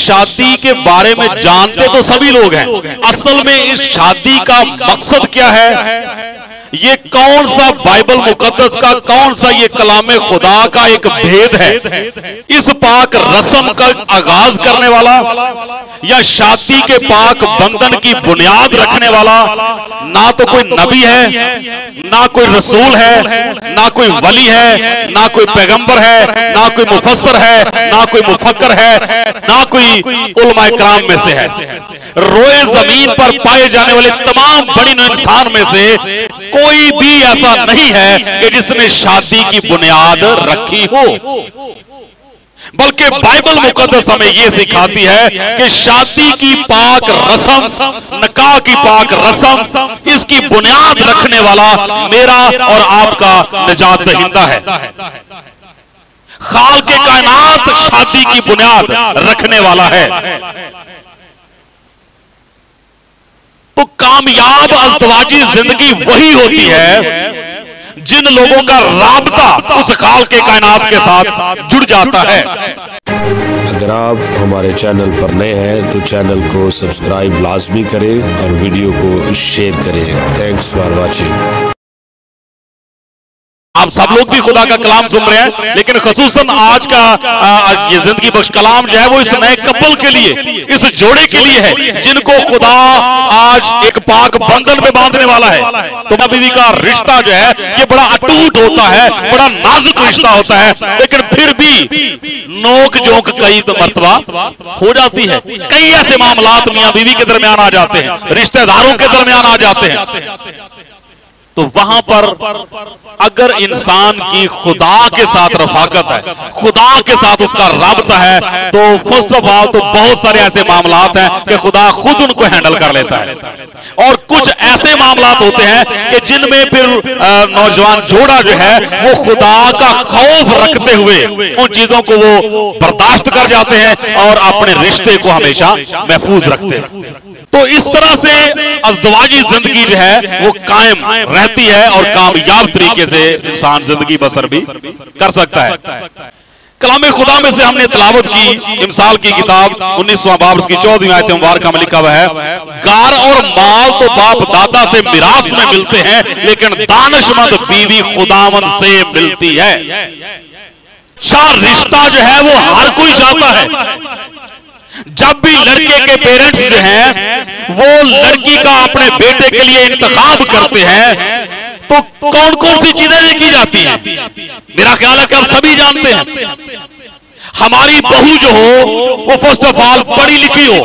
शादी के बारे में जानते तो सभी लोग हैं, असल में इस शादी का मकसद क्या है, ये कौन सा बाइबल मुकद्दस का कौन सा ये कलामे खुदा का एक भेद है, इस पाक रस्म का आगाज करने वाला या शादी के पाक बंधन की बुनियाद रखने वाला ना तो कोई नबी है, ना कोई रसूल है, ना कोई वली है, ना कोई पैगंबर है, ना कोई मुफस्सर है, ना कोई मुफक्कर है, ना कोई उलमा इकराम में से है। रोए जमीन पर पाए जाने वाले तमाम बड़ी इंसान में से कोई भी ऐसा नहीं है कि जिसने शादी की बुनियाद रखी हो, बल्कि बाइबल मुकद्दस हमें यह सिखाती है कि शादी की पाक रस्म, निकाह की पाक रस्म, इसकी बुनियाद रखने वाला मेरा और आपका निजात दहिंदा है। खालिक़े कायनात शादी की बुनियाद रखने वाला है। तो कामयाब अज़दवाजी जिंदगी वही होती है जिन लोगों का राबता उस खालिक़े कायनात के साथ जुड़ जाता है। अगर आप हमारे चैनल पर नए हैं तो चैनल को सब्सक्राइब लाजमी करें और वीडियो को शेयर करें। Thanks for watching. आप सब लोग भी खुदा का कलाम सुन रहे हैं, लेकिन खसूसन आज का ये जिंदगी बख्श कलाम जो है वो इस नए कपल के लिए, इस जोड़े के लिए है जिनको खुदा आज एक पाक बंधन में बांधने वाला है। तो बीवी का रिश्ता जो है ये बड़ा अटूट होता है, बड़ा नाजुक रिश्ता होता है, लेकिन फिर भी नोक जोक कई तो मर्तबा हो जाती है। कई ऐसे मामलात मियां बीवी के दरमियान आ जाते हैं, रिश्तेदारों के दरमियान आ जाते हैं। तो वहां पर अगर इंसान की खुदा के साथ रफाकत है, खुदा के साथ उसका राबता है, तो फर्स्ट ऑफ ऑल तो बहुत सारे ऐसे मामलात हैं कि खुदा खुद उनको हैंडल कर लेता है। और कुछ ऐसे मामलात होते हैं कि जिनमें फिर नौजवान जोड़ा जो है वो खुदा का खौफ रखते हुए उन चीजों को वो बर्दाश्त कर जाते हैं और अपने रिश्ते को हमेशा महफूज रखते हैं। तो इस तरह से अज़दवाजी जिंदगी जो है वो कायम रहती है और कामयाब तरीके से इंसान जिंदगी बसर भी कर सकता है। कलामे खुदा में से हमने तिलावत की इमसाल की किताब 19वां बाब उसकी 14वीं आयत मुबारक में लिखा हुआ है, गार और माल तो बाप दादा से मिरास में मिलते हैं, लेकिन दानिशमंद बीवी खुदावंद से मिलती है। रिश्ता जो है वो हर कोई चाहता है। जब भी लड़के के पेरेंट्स जो हैं वो लड़की का अपने बेटे के लिए इंतखाब करते हैं तो कौन कौन सी चीजें देखी जाती हैं? मेरा ख्याल है कि आप सभी जानते हैं। हमारी बहू जो हो वो फर्स्ट ऑफ ऑल पढ़ी लिखी हो,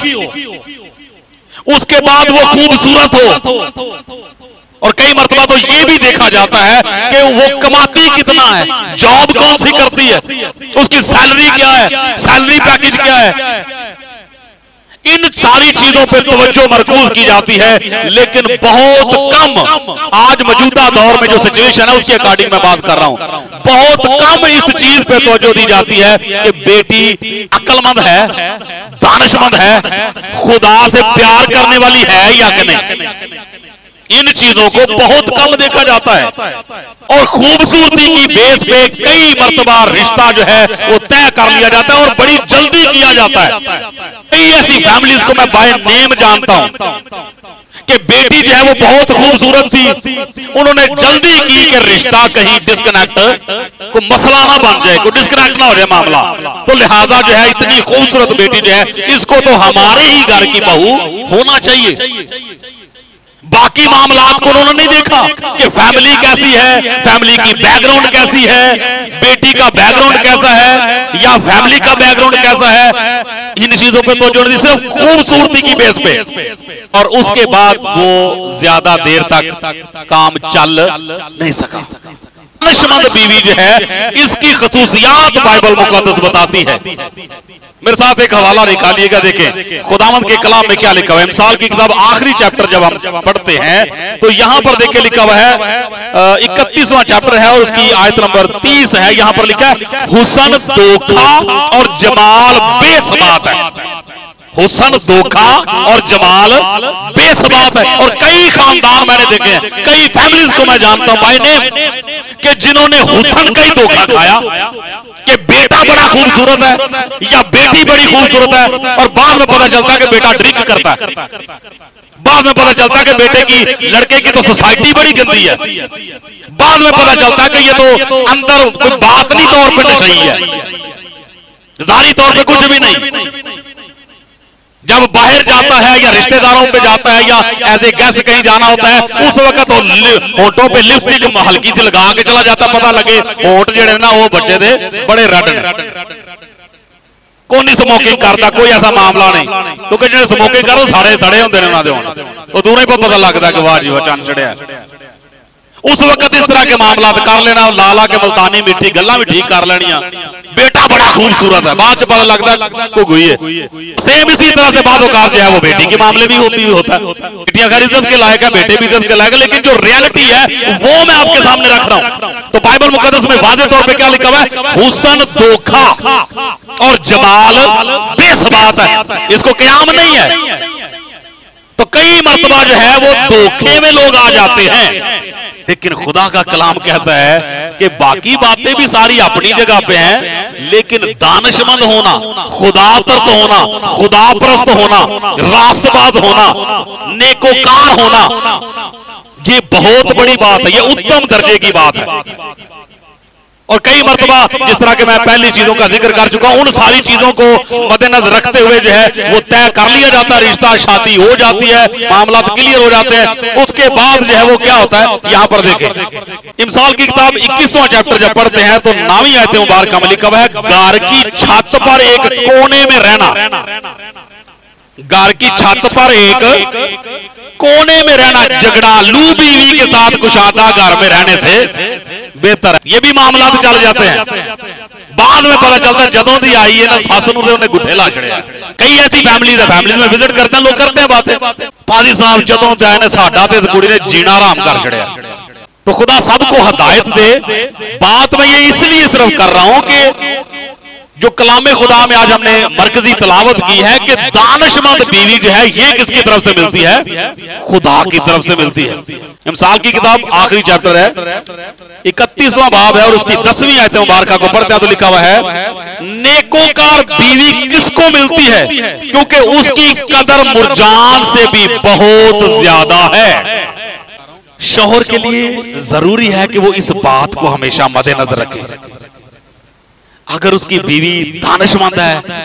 उसके बाद वो खूबसूरत हो, और कई मर्तबा तो ये भी देखा जाता है कि वो कमाती कितना है, जॉब कौन सी करती है, उसकी सैलरी क्या है, सैलरी पैकेज क्या है। इन सारी चीजों पे तवज्जो मरकूज की जाती है, लेकिन बहुत कम आज मौजूदा दौर में जो सिचुएशन है उसके अकॉर्डिंग मैं बात कर रहा हूं, बहुत कम इस चीज पे तवज्जो दी जाती है कि बेटी अक्लमंद है, दानिशमंद है, खुदा से प्यार करने वाली है या कि नहीं। इन चीजों को बहुत कम देखा जाता है और खूबसूरती की बेस पे कई मर्तबा रिश्ता जो है वो तय कर लिया जाता है और बड़ी जल्दी किया जाता है। कई ऐसी फैमिलीज को मैं बाय नेम जानता हूं कि बेटी जो है वो बहुत खूबसूरत थी, उन्होंने जल्दी की कि रिश्ता कहीं डिस्कनेक्ट को मसला ना बन जाए, कोई डिस्कनेक्ट ना हो जाए मामला, तो लिहाजा जो है इतनी खूबसूरत बेटी जो है इसको तो हमारे ही घर की बहू होना चाहिए। बाकी मामलात को उन्होंने नहीं देखा कि फैमिली कैसी है, फैमिली की बैकग्राउंड कैसी है, बेटी का बैकग्राउंड कैसा है या फैमिली का बैकग्राउंड कैसा है। इन चीजों पे तो जो सिर्फ खूबसूरती की बेस पे, और उसके बाद वो ज्यादा देर तक काम चल नहीं सका। दानिशमंद बीवी जो है इसकी खसूसियात बाइबल मुकद्दस बताती है। मेरे साथ एक हवाला निकालिएगा, देखें खुदावंद के कलाम में क्या लिखा हुआ है। इमसाल की किताब आखिरी चैप्टर जब हम पढ़ते हैं तो यहां पर देखिए लिखा हुआ है 31वां चैप्टर है और उसकी आयत नंबर 30 है। यहां पर लिखा है हुस्न धोखा और जमाल बेसबात है। हुस्न धोखा और जमाल बेसबात है। और कई खानदान मैंने देखे हैं, कई फैमिलीज को मैं जानता हूं बाय नेम कि जिन्होंने हुस्न का ही धोखा खाया कि बेटा बड़ा खूबसूरत है या बेटी बड़ी खूबसूरत है, और बाद में पता चलता है कि बेटा ड्रिंक करता है, बाद में पता चलता है कि बेटे की लड़के की तो सोसाइटी बड़ी गंदी है, बाद में पता चलता है कि ये तो अंदर कोई बातनी तौर पर नशई है, जाहिरी तौर पे कुछ भी नहीं। जब बाहर जाता है या रिश्तेदारों पे जाता है या एज ए गेस्ट कहीं जाना होता है, उस वक्त तो होठों पे लिपस्टिक हल्की सी लगा के चला जाता, पता लगे होठ जेड़े ना वो बच्चे दे बड़े रेड ने। कोई नहीं स्मोकिंग करता, कोई ऐसा मामला नहीं, क्योंकि जो स्मोकिंग करते सारे सड़े होंगे उन्होंने, तो दूरों ही पता लगता कि वाह जी वाह चंद चढ़िया। उस वक्त इस तरह के मामला कर लेना, लाला के मुल्तानी मिट्टी गल्ला भी ठीक कर लेनिया, बेटा बड़ा खूबसूरत है, बाद पता लगता को गुई है। सेम इसी तरह से बाद औकात जो है वो बेटी के मामले भी होता है। बेटियां खैर इज्जत के लायक है, बेटे भी इज्जत के लायक है, लेकिन जो रियलिटी है वो मैं आपके सामने रख रहा हूं। तो बाइबल मुकद्दस में वाज़ेह तौर पे क्या लिखा हुआ है? हुस्न धोखा और जमाल बेसबात है, इसको क़याम नहीं है। तो कई मर्तबा जो है वो धोखे में लोग आ जाते हैं, लेकिन खुदा का कलाम कहता है कि बाकी बातें भी सारी अपनी जगह पे हैं, लेकिन दानिशमंद होना, खुदा तरस होना, खुदा परस्त होना, रास्तबाज होना, नेकोकार होना, ये बहुत बड़ी बात है, ये उत्तम दर्जे की बात है। और कई मर्तबा जिस तरह के मैं पहली चीजों का जिक्र कर चुका हूं, उन सारी चीजों को मद्देनजर रखते हुए जो है वो तय कर लिया जाता है, रिश्ता शादी हो जाती है, मामला क्लियर हो जाते हैं। उसके बाद जो है वो क्या होता है, यहां पर देखें इमसाल की किताब 21वां चैप्टर जब पढ़ते हैं तो 9वीं आयत मुबारक में लिखा हुआ है, घर की छत पर एक कोने में रहना, घर की छत पर एक कोने में रहना झगड़ालू बीवी के साथ कुशादा घर में रहने से बेहतर है। ये भी मामला चल जाते हैं, बाद में पता चलता है जदों दी आई है ना सस नूं ते उन्हें गुठे ला छड़िया। कई ऐसी फैमिलीज में विजिट करते हैं, लोग करते हैं बातें, पादी साहब जदों ते आए ने साडा ते इस कुड़ी ने जीना हराम कर छड़िया। तो खुदा सबको हिदायत दे। बात मैं ये इसलिए सिर्फ कर रहा हूं कि जो कलामे खुदा में आज हमने मरकजी तलावत की है कि दानिशमंद बीवी जो है ये किसकी तरफ से मिलती है? खुदा की तरफ से मिलती है। इमसाल की किताब आखिरी चैप्टर है, 31वां बाब है और उसकी 10वीं आयत मुबारका को पढ़ते हैं तो लिखा हुआ है, नेकोकार बीवी किसको मिलती है? क्योंकि उसकी कदर मुरजान से भी बहुत ज्यादा है। शौहर के लिए जरूरी है कि वो इस बात को हमेशा मद्देनजर रखे। अगर उसकी बीवी दानिशमंद है,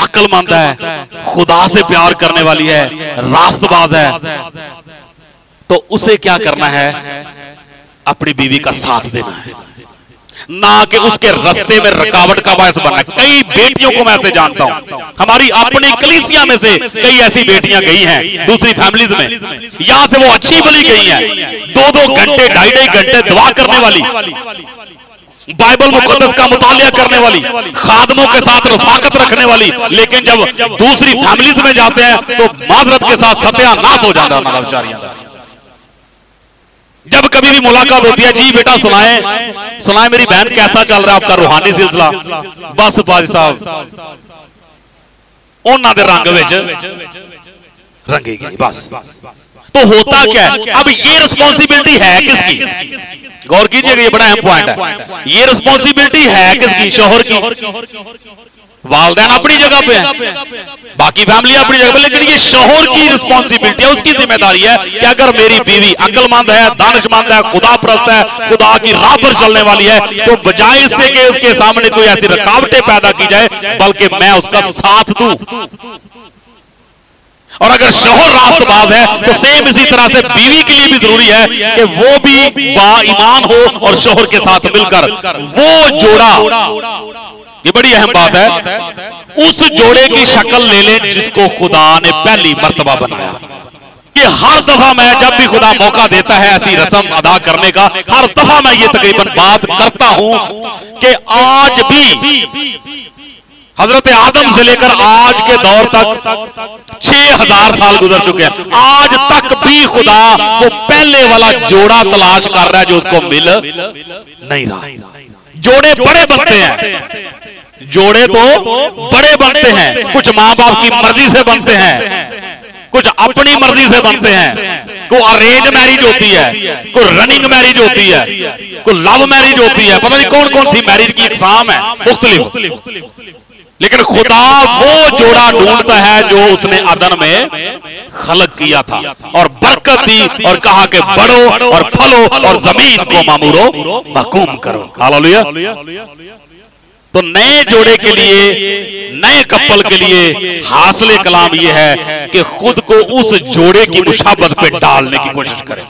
अक्लमंद है, खुदा से प्यार करने वाली है, रास्तबाज है, तो उसे क्या करना है? अपनी बीवी का साथ देना है, ना कि उसके रास्ते में रुकावट का बायस बनना है। कई बेटियों को मैं ऐसे जानता हूं, हमारी अपनी कलीसिया में से कई ऐसी बेटियां गई हैं दूसरी फैमिलीज में, यहां से वो अच्छी भली गई हैं, 2-2 घंटे 2.5 घंटे दुआ करने वाली, बाइबल मुकद्दस का मुतालिया करने वाली, खादमों के साथ रफाकत रखने वाली, लेकिन जब दूसरी फैमिलीज में जाते हैं तो माजरत के साथ सत्यानाश हो जाता है बेचारियां। जब कभी भी मुलाकात होती है, जी बेटा सुनाए मेरी बहन कैसा चल रहा है आपका रूहानी सिलसिला, बस बाजी साहब उन्होंने रंग विच रंगी गई बस। तो होता क्या है? अब ये रिस्पॉन्सिबिलिटी है किसकी? गौर कीजिएगा, ये बड़ा अहम पॉइंट है। ये रिस्पॉन्सिबिलिटी है किसकी? शौहर की। वालिदैन अपनी जगह पे है, बाकी फैमिली अपनी जगह पे, लेकिन ये शौहर की रिस्पॉन्सिबिलिटी है, उसकी जिम्मेदारी है कि अगर मेरी बीवी अक्लमंद है, दानिशमंद है, खुदा परस्त है, खुदा की राह पर चलने वाली है, तो बजाय इससे कि उसके सामने कोई ऐसी रुकावटें पैदा की जाए, बल्कि मैं उसका साथ दूं। और अगर शौहर रास्तबाज है तो सेम इसी तरह से बीवी के लिए भी जरूरी है कि वो भी बाईमान हो और शौहर के साथ मिलकर वो जोड़ा, ये बड़ी अहम बात है, उस जोड़े की शक्ल ले लें जिसको खुदा ने पहली मर्तबा बनाया। ये हर दफा मैं जब भी खुदा मौका देता है ऐसी रस्म अदा करने का, हर दफा मैं ये तकरीबन बात करता हूं कि आज भी हजरत आदम से लेकर आज के दौर तक 6000 साल गुजर चुके हैं, आज तक भी खुदा वो पहले वाला जोड़ा तलाश कर रहा है जो उसको मिल नहीं रहा। जोड़े बड़े बनते हैं, जोड़े तो बड़े बनते हैं, कुछ मां बाप की मर्जी से बनते हैं, कुछ अपनी मर्जी से बनते हैं, कोई अरेंज मैरिज होती है, कोई रनिंग मैरिज होती है, कोई लव मैरिज होती है, पता नहीं कौन कौन सी मैरिज की इकसाम है मुख्तलिफ। लेकिन खुदा वो जोड़ा ढूंढता है जो उसने अदन में खलक किया था और बरकत दी और कहा कि बढ़ो और फलो और जमीन को मामूरो महकूम करो। हालेलुया। तो नए जोड़े के लिए, नए कपल के लिए हासिल कलाम यह है कि खुद को उस जोड़े की मुशाबत पे डालने की कोशिश करें।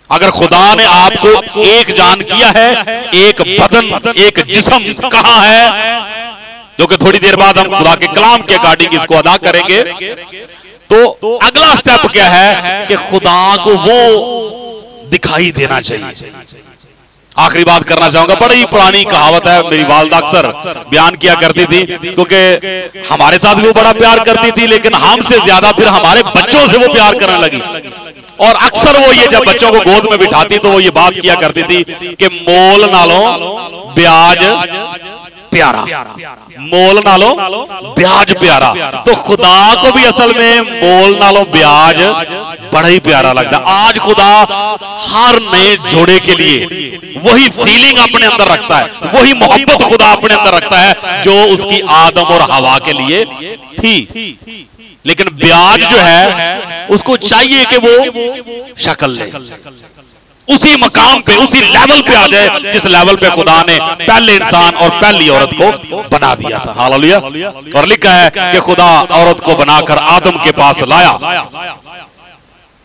अगर खुदा ने आपको एक जान किया है, एक बदन, एक जिस्म कहा है, जो कि थोड़ी देर बाद हम खुदा के कलाम के अकॉर्डिंग इसको अदा करेंगे, तो अगला स्टेप क्या है कि खुदा को वो दिखाई देना चाहिए। आखिरी बात करना चाहूंगा, बड़ी पुरानी कहावत है, मेरी वालिदा अक्सर बयान किया करती थी, क्योंकि हमारे साथ भी वो बड़ा प्यार करती थी, लेकिन हमसे ज्यादा फिर हमारे बच्चों से वो प्यार करने लगी। और अक्सर वो ये जब बच्चों को गोद में बिठाती तो वो ये बात किया करती थी कि मोल नालों ब्याज प्यारा, मोल नालों ब्याज प्यारा। तो खुदा को भी असल में मोल नालों ब्याज बड़ा ही प्यारा लगता है। आज खुदा हर नए जोड़े के लिए वही फीलिंग अपने अंदर रखता है, वही मोहब्बत खुदा अपने अंदर रखता है जो उसकी आदम और हवा के लिए थी। लेकिन ब्याज जो है उसको चाहिए कि वो शक्ल ले, उसी मकाम पे, उसी लेवल पे आ जाए जिस लेवल पे खुदा ने पहले इंसान और पहली औरत को बना दिया था। हालेलुया। और लिखा है कि खुदा औरत को बनाकर आदम के पास लाया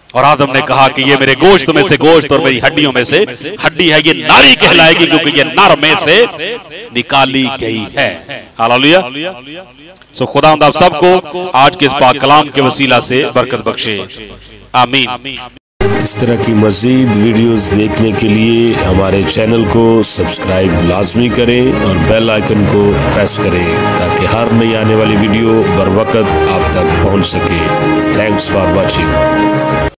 और आदम ने कहा कि ये मेरे गोश्त में से गोश्त और मेरी हड्डियों में से हड्डी है, ये नारी कहलाएगी क्योंकि ये नर में से निकाली गई है। हालेलुया। सो खुदा आप सबको आज के इस पाक कलाम के वसीला से बरकत बख्शे। आमीन। इस तरह की मज़ीद वीडियोस देखने के लिए हमारे चैनल को सब्सक्राइब लाजमी करें और बेल आइकन को प्रेस करें ताकि हर नई आने वाली वीडियो बर वक्त आप तक पहुंच सके। Thanks for watching.